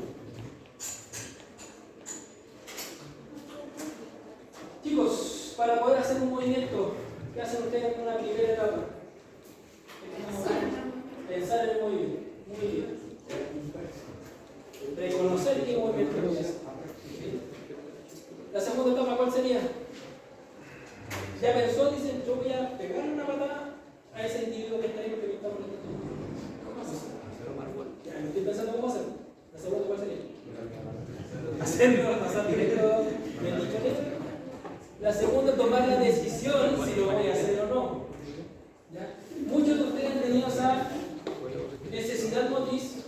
Chicos, para poder hacer un movimiento, ¿qué hacen ustedes en una primera etapa? Pensar en el movimiento. Muy bien. Reconocer qué movimiento voy a hacer. La segunda etapa, ¿cuál sería? Ya pensó, dice, yo voy a pegarle una patada a ese individuo que está ahí porque me está molestando. ¿Cómo haces? Ya, no estoy pensando cómo hacerlo. La segunda, ¿cuál sería? Hacerlo, pasar directo del dicho. La segunda, tomar la decisión si lo voy a hacer o no. ¿Ya? Muchos de ustedes han tenido esa necesidad motriz.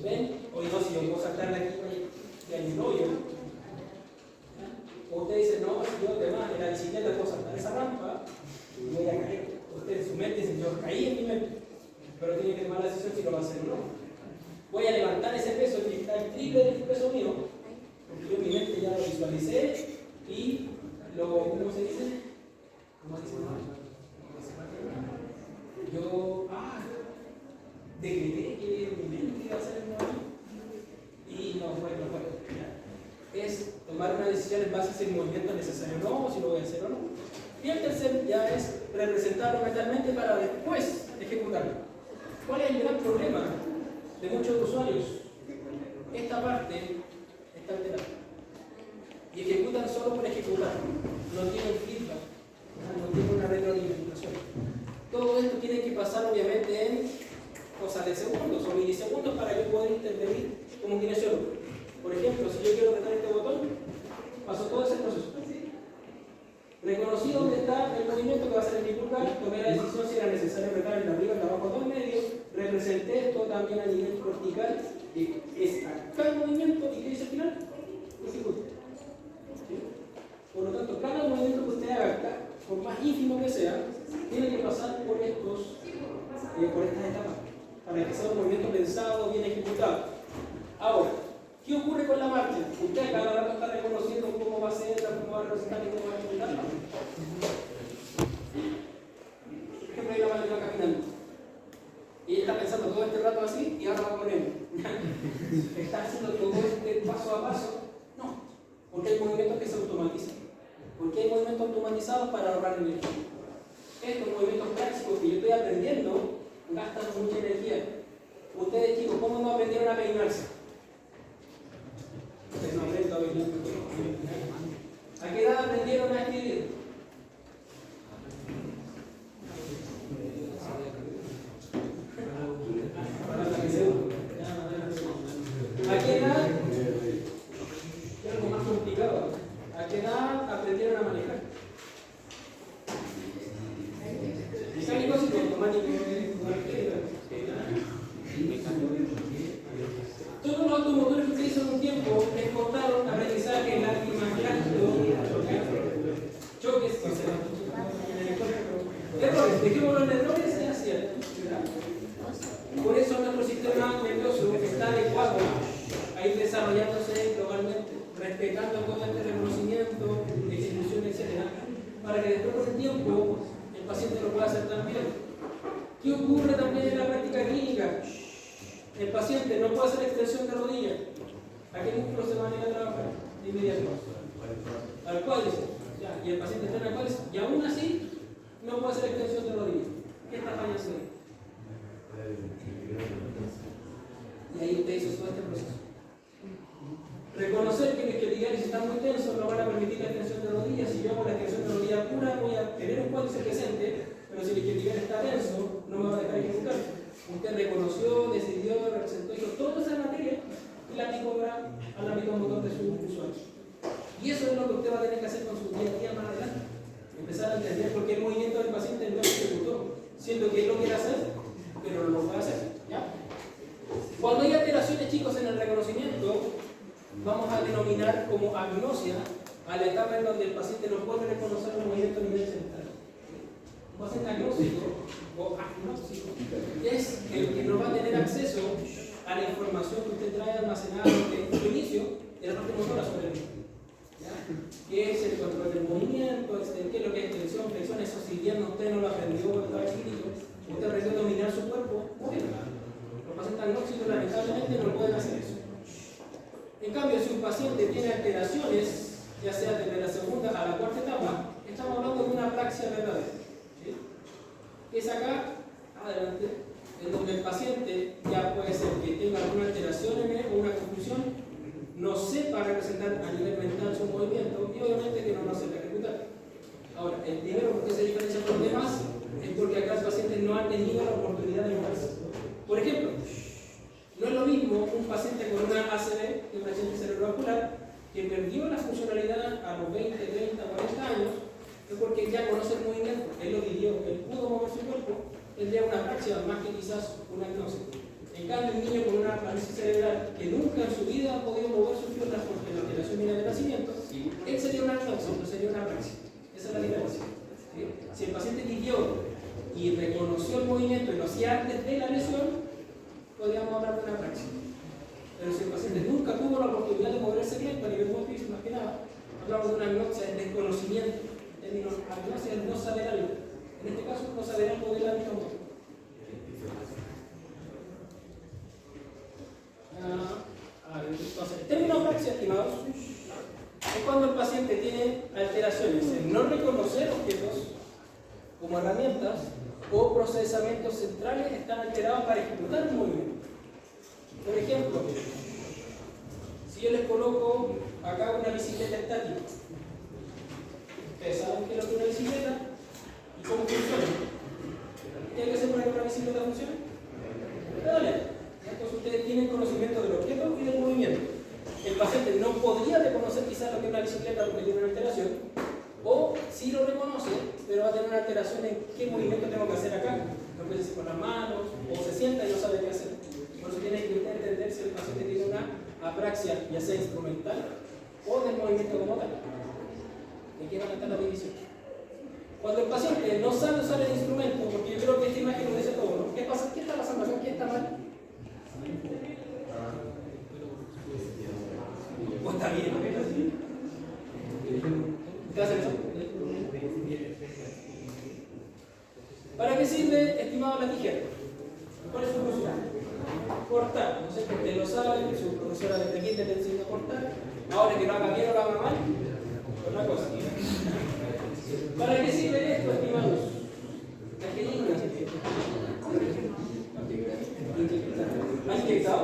¿Ven? Hoy no, si yo puedo saltar de aquí y hay un hoyo. O usted dice, no, si yo además en la bicicleta puedo saltar esa rampa y voy a caer. Usted en su mente dice, yo caí en mi mente. Pero tiene que tomar la decisión si lo va a hacer o no. Voy a levantar ese peso que está el triple del peso mío, porque yo en mi mente ya lo visualicé y ¿cómo se dice? ¿Cómo se dice? Yo, decreté que en mi mente iba a ser el movimiento. Y no fue. Es tomar una decisión en base a si el movimiento es necesario o no, o si lo voy a hacer o no. Y el tercer ya es representarlo mentalmente para después ejecutarlo. ¿Cuál es el gran problema de muchos usuarios? Esta parte está alterada. Y ejecutan solo por ejecutar. No tienen feedback, no tienen una retroalimentación. Todo esto tiene que pasar obviamente en cosas de segundos o milisegundos para yo poder intervenir como kinesiólogo. Por ejemplo, si yo quiero apretar este botón, paso todo ese proceso. Reconocí dónde está el movimiento que va a ser en mi pulgar, tomé la decisión si era necesario apretar el de arriba, el de abajo, dos medios, representé esto también a nivel cortical, que es acá el movimiento y ¿qué dice al final? Ejecute. ¿Sí? Por lo tanto, cada movimiento que usted haga, por más ínfimo que sea, tiene que pasar por estas etapas, para que sea un movimiento pensado, bien ejecutado. Ahora, ¿qué ocurre con la marcha? Usted cada rato está reconociendo cómo va a ser, cómo va a representar y cómo va a ejecutar. Por ejemplo, ahí la madre va caminando. Y ella está pensando todo este rato así y ahora va corriendo. ¿Está haciendo todo este paso a paso? No, porque hay movimientos que se automatizan. Porque hay movimientos automatizados para ahorrar energía. Estos movimientos prácticos que yo estoy aprendiendo gastan mucha energía. Ustedes, chicos, ¿cómo no aprendieron a peinarse? Ustedes no aprenden a peinarse. ¿A qué edad aprendieron a escribir? ¿A qué edad? Es algo más complicado. ¿A qué edad aprendieron a manejar? Mecánicos y automáticos. Todos los automotores que utilizan un tiempo exportaron aprendizaje, lágrimas, llanto, choques, errores. Dejémoslo en errores y aciertos. Por eso nuestro sistema nervioso está adecuado a ir desarrollándose globalmente, respetando todo este reconocimiento, ejecución, etc. Para que después con el tiempo el paciente lo pueda hacer también. ¿Qué ocurre también en la práctica clínica? El paciente no puede hacer extensión de rodilla. ¿A qué músculo se va a ir a trabajar? De inmediato. Al cuádriceps. Y el paciente está en el cuádriceps y aún así no puede hacer extensión de rodilla. ¿Qué Usted reconoció, decidió, representó, hizo toda esa materia y la aplicó al ámbito motor de su usuario. Y eso es lo que usted va a tener que hacer con su día a día más adelante. Empezar a entender por qué el movimiento del paciente no se ejecutó, siendo que él lo quiere hacer, pero no lo puede hacer. ¿Ya? Cuando hay alteraciones, chicos, en el reconocimiento, vamos a denominar como agnosia a la etapa en donde el paciente no puede reconocer el movimiento a nivel central. Un paciente agnóstico o agnóstico es el que no va a tener acceso a la información que usted trae almacenada en su inicio de la parte motora sobre el mismo. ¿Qué es el control del movimiento? ¿Qué es lo que es extensión, flexión? Eso, si bien usted no lo aprendió cuando estaba chiquitito, usted aprendió a dominar su cuerpo. Los pacientes agnósticos lamentablemente no pueden hacer eso. En cambio, si un paciente tiene alteraciones, ya sea desde la segunda a la cuarta etapa, estamos hablando de una apraxia verdadera. ¿Sí? Es acá, adelante, en donde el paciente ya puede ser que tenga alguna alteración en él o una confusión, no sepa representar a nivel mental su movimiento y obviamente que no lo sepa ejecutar. Ahora, el primero, ¿por qué se diferencia con los demás? Es porque acá el paciente no ha tenido la oportunidad de moverse. Por ejemplo, no es lo mismo un paciente con una ACV, que es una accidente cerebrovascular, que perdió la funcionalidad a los 20, 30, 40 años, es porque ya conoce el movimiento, él lo vivió, él pudo mover su cuerpo, tendría una apraxia más que quizás una agnosia. En cambio, un niño con una parálisis cerebral que nunca en su vida ha podido mover sus piernas porque la alteración viene de nacimiento, él sería una agnosia, no sería una apraxia. Esa es la diferencia. ¿Sí? Si el paciente vivió y reconoció el movimiento y lo hacía antes de la lesión, podríamos hablar de una apraxia. Pero si el paciente nunca tuvo la oportunidad de moverse bien, a nivel motriz más que nada, hablamos de una agnosia, es desconocimiento. En términos, agnosia es no saber algo. En este caso, no saber algo del ámbito motor. Entonces, el término apraxia, estimados, es cuando el paciente tiene alteraciones en no reconocer objetos como herramientas o procesamientos centrales que están alterados para ejecutar un movimiento. Por ejemplo, si yo les coloco acá una bicicleta estática, ustedes saben qué es lo que es una bicicleta y cómo funciona. ¿Qué hay que hacer para que una bicicleta funcione? Pedalear. Entonces ustedes tienen conocimiento del objeto y del movimiento. El paciente no podría reconocer quizás lo que es una bicicleta porque tiene una alteración, o sí lo reconoce, pero va a tener una alteración en qué movimiento tengo que hacer acá. No puede hacer con las manos, o se sienta y no sabe qué hacer. Por eso tiene que entender si el paciente tiene una apraxia, ya sea instrumental o del movimiento como tal. Aquí van a estar las divisiones. Cuando el paciente no sabe usar el instrumento, porque yo creo que esta imagen lo dice todo, ¿no? ¿Qué pasa? ¿Qué está pasando acá? ¿Qué está mal? ¿O está bien? ¿Qué hacen eso? ¿Para qué sirve, estimado, la tijera? ¿Cuál es su función? Cortar. No sé que usted lo sabe, que su profesora de kinder te enseña a cortar. Ahora que lo haga bien o lo haga mal, otra cosa. ¿Para qué sirve esto, estimados? ¿A qué línea? ¿Ha inyectado?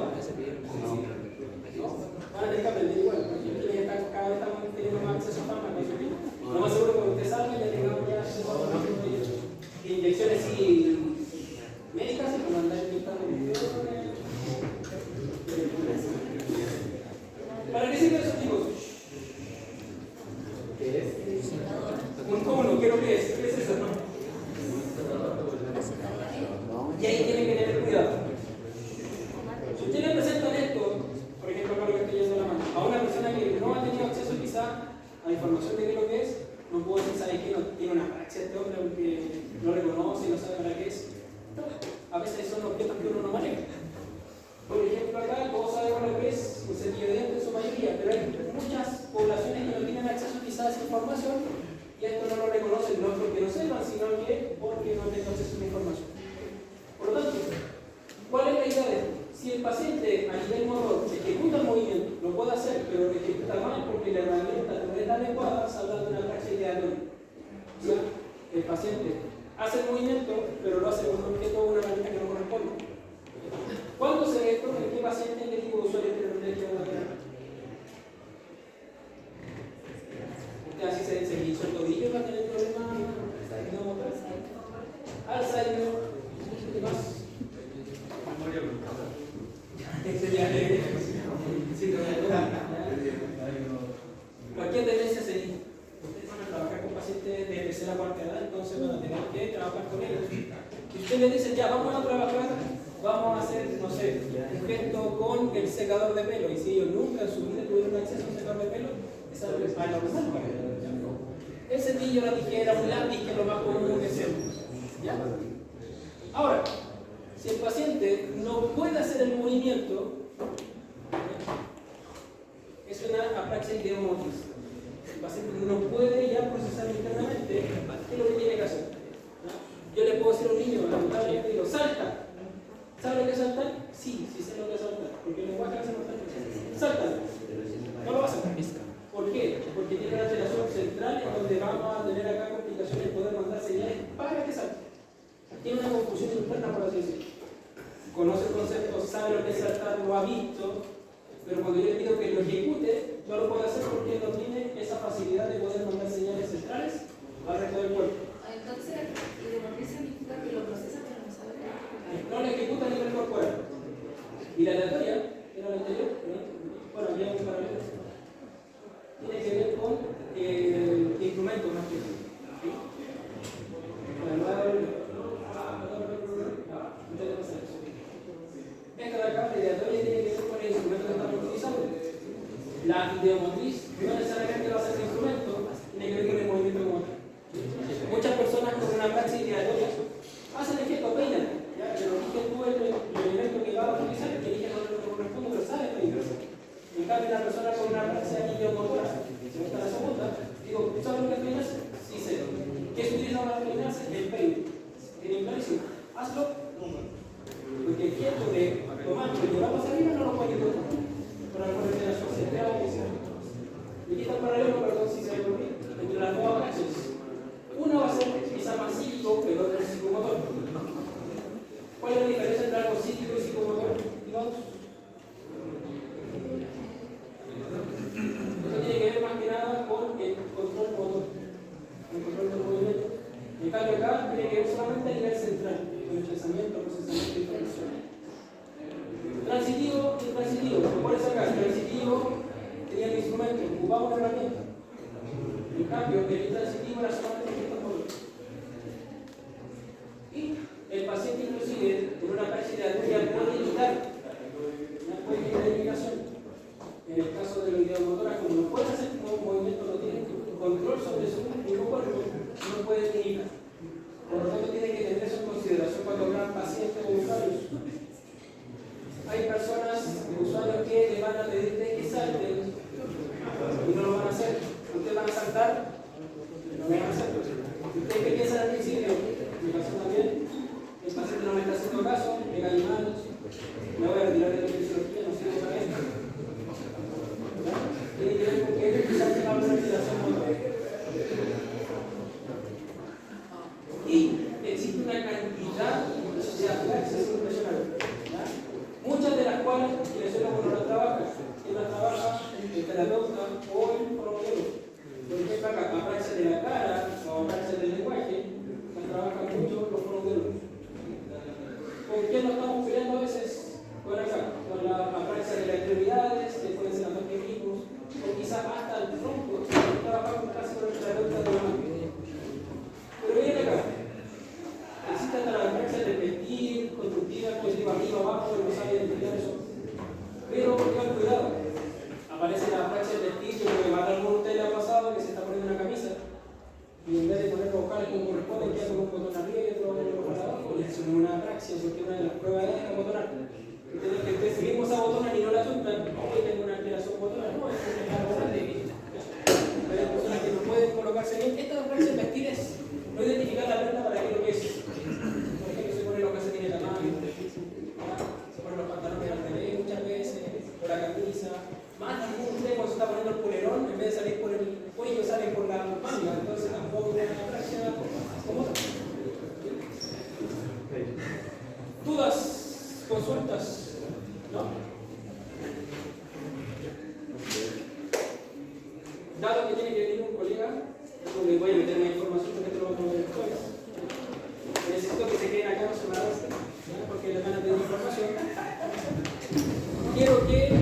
¿No? Van a tener que aprender igual. Cada vez estamos teniendo más acceso a fármacos. Lo más seguro que cuando usted salga ya tengamos ya acceso a fármacos. Inyecciones sí, médicas y como andar inyectando. ¿Para qué sirve eso, chicos? ¿Qué es? Un cono, ¿qué es lo que es? ¿Qué es eso? Y ahí tienen que tener cuidado. Si usted le presentan esto, por ejemplo, acá lo que estoy yendo a la mano, a una persona que no ha tenido acceso quizá a la información de qué es lo que es, no puedo decir, ¿sabes qué? No tiene una praxia este hombre porque no reconoce y no sabe para qué es. A veces son objetos que uno no maneja. Por ejemplo, acá todos sabemos lo que es un cepillo de dientes en su mayoría, pero hay muchas poblaciones que no tienen acceso quizá a esa información y esto no lo reconocen, no porque no sepan, sino que porque no tienen acceso a la información. Por lo tanto, ¿cuál es la idea de esto? Si el paciente a nivel motor ejecuta el movimiento, lo puede hacer, pero lo ejecuta mal porque la herramienta no es la adecuada, se habla de una praxia ideatónica. O sea, el paciente hace el movimiento, pero lo hace con un objeto o una herramienta que no corresponde. ¿Cuándo se ve esto? ¿En qué paciente, en qué tipo de usuario tiene que tener? Usted así se hizo el tobillo, va a tener problemas no motor. Alzheimer, ¿qué más? Ustedes le dicen, ya, vamos a trabajar, vamos a hacer, no sé, un gesto con el secador de pelo. Y si ellos nunca en su vida tuvieron acceso a un secador de pelo, es algo normal para ellos. El cepillo, la tijera, un lápiz, que es lo más común que hacemos. ¿Ya? Ahora, si el paciente no puede hacer el movimiento, es una apraxia ideomotriz. El paciente no puede ya procesar internamente, ¿qué es lo que tiene que hacer? ¿No? Yo le puedo decir a un niño, lamentablemente, digo, salta. ¿Sabe lo que es saltar? Sí, sí sé lo que es saltar. Porque el lenguaje hace no salta. No lo va a saltar. ¿Por qué? Porque tiene una alteración central en donde vamos a tener acá complicaciones y poder mandar señales para que salte. Tiene una confusión interna, por así decirlo. Conoce el concepto, sabe lo que es saltar, lo ha visto, pero cuando yo le pido que lo ejecute, no lo puede hacer porque no tiene esa facilidad de poder mandar señales centrales al resto del cuerpo. Entonces, ¿qué significa que lo procesa pero no sabe? No lo ejecuta a nivel corporal. Y la aleatoria, que era la anterior, bueno, ya un paralelo, tiene que ver con instrumentos más que ¿sí? Esta de acá, la aleatoria, tiene que ver con el instrumento que estamos utilizando. La ideomotriz no necesariamente va a ser el instrumento, tiene que ver con el movimiento como tal. Muchas personas con una praxis aleatoria hacen el gesto peinan, ¿ya? Pero eligen tú el elemento que va a utilizar, que eligen lo que corresponde, pero sabe peinar. En cambio, una persona con una praxis ideomotora, si me gusta la segunda, digo, ¿sabes lo que es peinarse? Sí sé. ¿Qué se utiliza para peinarse? El peine. ¿Tienen clarísimo? Hazlo. Porque el gesto de tomar y llevarlo hacia arriba no lo puede tocar. Por la coordinación central o inicial. Y aquí está el paralelo, perdón si se ve por mí, entre las dos praxis. Una va a ser quizá más psíquico, pero otra es psicomotor. ¿Cuál es la diferencia entre algo psíquico y psicomotor? Digamos. Esto tiene que ver más que nada con el control motor, el control del movimiento. En cambio acá tiene que ver solamente a nivel central, con el pensamiento, procesamiento y información. Transitivo y transitivo. Lo pones acá, el transitivo tenía el instrumento, ocupaba una herramienta. En cambio, el intransitivo era solamente el motor. Y el paciente inclusive, con una praxis aleatoria, puede imitar la indicación. En el caso de la ideomotora, como no puede hacer un movimiento, no tiene control sobre su mismo cuerpo, no puede imitar. Por lo tanto, tiene que tener eso en consideración cuando hablan pacientes o usuarios. Hay personas, usuarios, que le van a pedirte que salten y no lo van a hacer. ¿Ustedes van a saltar? No lo van a hacer. ¿Ustedes qué piensan al principio? Me pasó también. El paciente no me está haciendo caso, me cae mal, me voy a retirar de la fisiología, no sigo sabiendo. Tiene que ver con que ellos quizás tengan una alteración motora. Y existe una cantidad de apraxias impresionantes, muchas de las cuales quienes son los que las trabajan, que las trabaja el terapeuta o el fonoaudiólogo. Por ejemplo, acá, apraxias de la cara o apraxias del lenguaje, las trabajan mucho los fonoaudiólogos. ¿Con quién nos estamos peleando a veces? Con acá, con la apraxia de las extremidades, que pueden ser ataques mismos, o quizás hasta el tronco, trabajamos casi con el terapeuta de la mano. Pero bien acá, existe hasta la apraxia de vestir, constructiva, que lleva arriba abajo, que no sabe identificar eso. Pero tengan cuidado, aparece la apraxia de vestir, yo creo que más de alguno de ustedes le ha pasado que se está poniendo una camisa y en vez de poner los vocales como corresponde, queda con un botón arriba y otro botón abajo, y eso no es una apraxia, porque una de las pruebas es abotonar. Entonces, que ustedes seguimos abotonan y no la asuntan, hoy tengo una alteración motora, no, es una laboral de vida. Hay personas que no pueden colocarse bien. Esta apraxia de vestir es no identificar la prenda para qué lo que es. Por ejemplo, se ponen los calcetines en la mano, se ponen los pantalones al revés muchas veces, o la camisa. Más de usted cuando se está poniendo el polerón, en vez de salir por el cuello, sale por la manga. Entonces tampoco es una apraxia como otra. ¿Dudas? ¿Consultas? ¿No? Dado que tiene que venir un colega, donde voy a meter más información porque esto lo vamos a ver después. Necesito que se queden acá, no se me avance, porque les van a pedir información. Quiero que